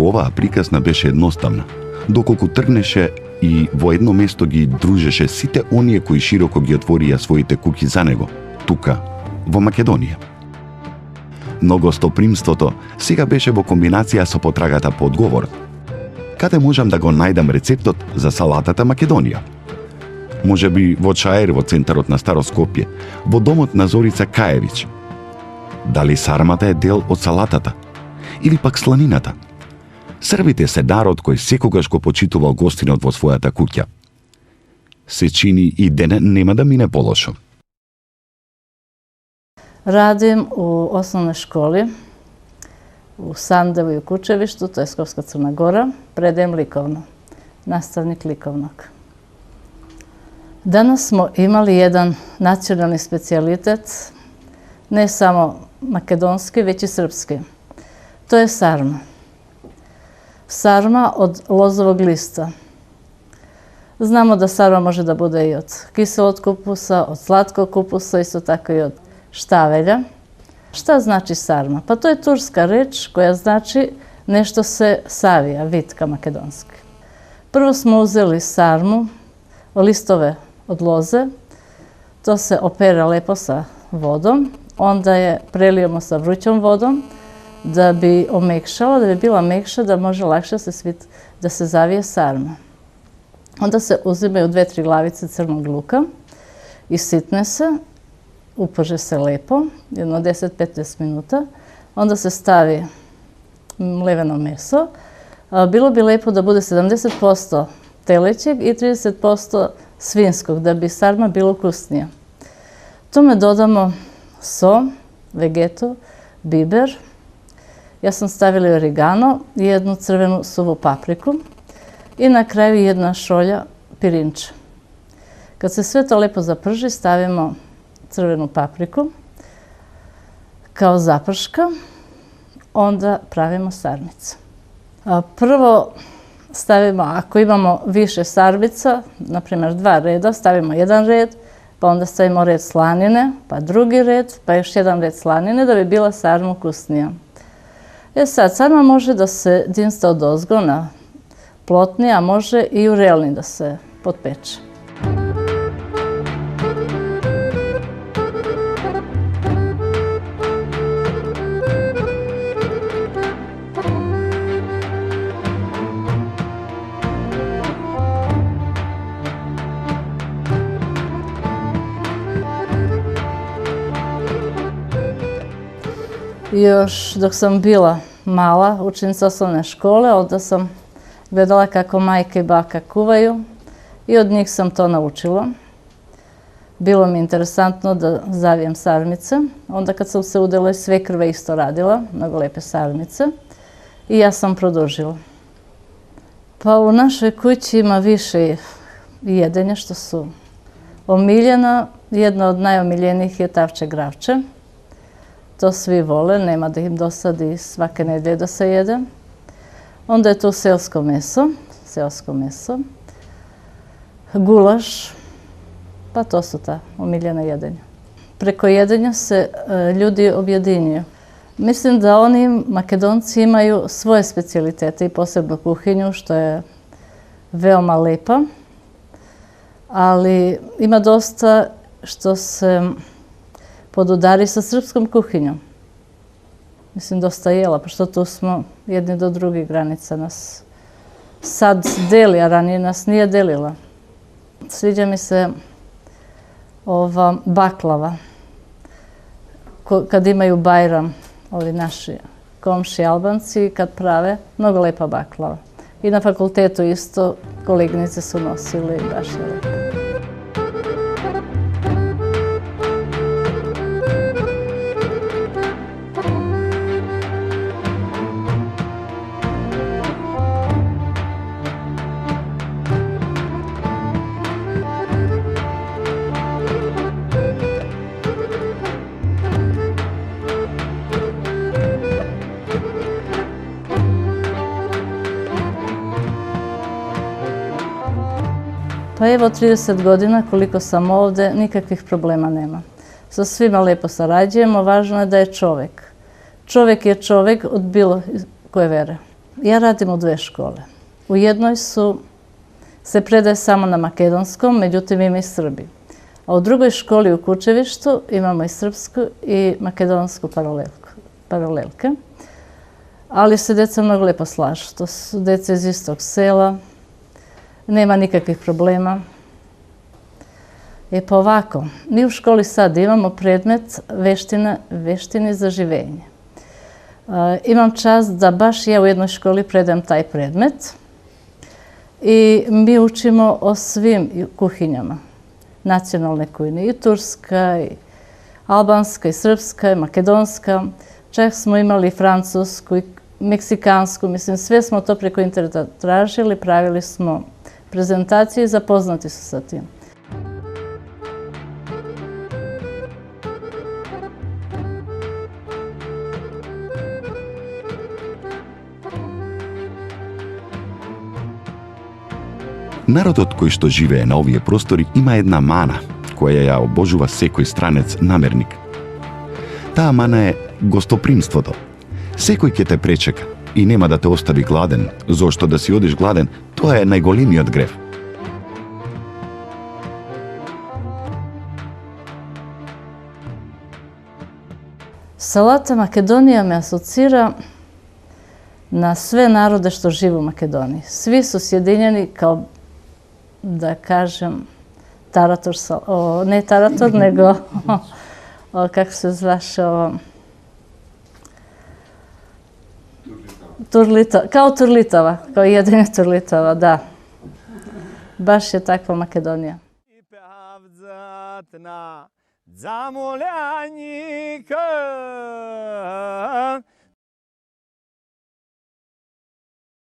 Оваа приказна беше едноставна, доколку тргнеше и во едно место ги дружеше сите оние кои широко ги отворија своите куќи за него, тука, во Македонија. Но гостопримството сега беше во комбинација со потрагата по одговорот. Каде можам да го најдам рецептот за салатата Македонија? Може би во Чаер, во центарот на Старо Скопје, во домот на Зорица Каевич. Дали сармата е дел од салатата? Или пак сланината? Србите се народ кој секогаш го почитувал гостинот во својата куќа. Се чини и денес нема да мине полошо. Radim u osnovnoj školi u Sandevu i u Kučevištu, to je Skopska Crna Gora, predajem likovno, nastavnik likovnog. Danas smo imali jedan nacionalni specijalitet, ne samo makedonski, već i srpski. To je sarma. Sarma od lozovog lista. Znamo da sarma može da bude i od kiselog kupusa, od slatkog kupusa, isto tako i od štavelja. Šta znači sarma? Pa to je turska reč koja znači nešto se savija, vitka makedonski. Prvo smo uzeli sarmu, listove od loze, to se opere lepo sa vodom, onda je prelijemo sa vrućom vodom da bi omekšala, da bi bila mekša, da može lakše da se zavije sarma. Onda se uzimaju 2-3 glavice crnog luka, isitne se, uprže se lepo, jedno 10-15 minuta. Onda se stavi mleveno meso. Bilo bi lepo da bude 70% telećeg i 30% svinskog, da bi sarma bilo ukusnija. Tome dodamo so, vegetu, biber. Ja sam stavila origano i jednu crvenu suvu papriku i na kraju jedna šolja pirinča. Kad se sve to lepo zaprži, stavimo crvenu papriku kao zaprška, onda pravimo sarmice. Prvo stavimo, ako imamo više sarmica, na primjer 2 reda, stavimo 1 red, pa onda stavimo red slanine, pa drugi red, pa još 1 red slanine da bi bila sarma ukusnija. Sad, sarma može da se dinsta odozgo na plotni, a može i u relni da se potpeče. Još dok sam bila mala, učenica osnovne škole, onda sam gledala kako majka i baka kuvaju i od njih sam to naučila. Bilo mi interesantno da zavijem sarmice. Onda kad sam se udala, svekrva isto radila, mnogo lepe sarmice. I ja sam produžila. Pa u našoj kući ima više jedenja što su omiljena. Jedna od najomiljenijih je tavče gravče. To svi vole, nema da im dosadi svake nedelje da se jede. Onda je tu seosko meso, gulaš, pa to su ta omiljena jedenja. Preko jedenja se ljudi objedinjuju. Mislim da oni Makedonci imaju svoje specijalitete i posebnu kuhinju, što je veoma lepa, ali ima dosta što se podudari sa srpskom kuhinjom. Mislim, dosta jela, pošto tu smo jedni do drugih, granica nas sad deli, a ranije nas nije delila. Sviđa mi se ova baklava. Kad imaju Bajram, ovi naši komši Albanci, kad prave, mnogo lepa baklava. I na fakultetu isto koleginice su nosili, baš je lepo. Pa evo 30 godina koliko sam ovde, nikakvih problema nema. Sa svima lijepo sarađujemo, važno je da je čovjek. Čovjek je čovjek od bilo koje vere. Ja radim u 2 škole. U jednoj se predaje samo na makedonskom, međutim ima i Srbi. A u drugoj školi u Kučevištu imamo i srpsku i makedonsku paralelke. Ali se djeca mnogo lijepo slažu. To su djeca iz istog sela, nema nikakvih problema. Pa ovako, mi u školi sad imamo predmet veštine za življenje. Imam čast da baš ja u jednoj školi predajem taj predmet i mi učimo o svim kuhinjama. Nacionalne kuhinje, i turska, i albanska, i srpska, i makedonska. Čak smo imali francusku i meksikansku, mislim sve smo to preko interneta tražili, pravili smo prezentacije i zapoznati su sa tim. Народот кој што живее на овие простори има една мана, која ја обожува секој странец намерник. Таа мана е гостопримството. Секој ќе те пречека и нема да те остави гладен, зошто да си одиш гладен, тоа е најголемиот грев. Salata Makedonija me asocira na sve narode što žive u Makedoniji. Svi su sjedinjeni kao, da kažem, tarator, ne tarator, nego, kako se zvaše, kao Turlitova, kao jedini Turlitova, da. Baš je takva Makedonija. Zamoljanika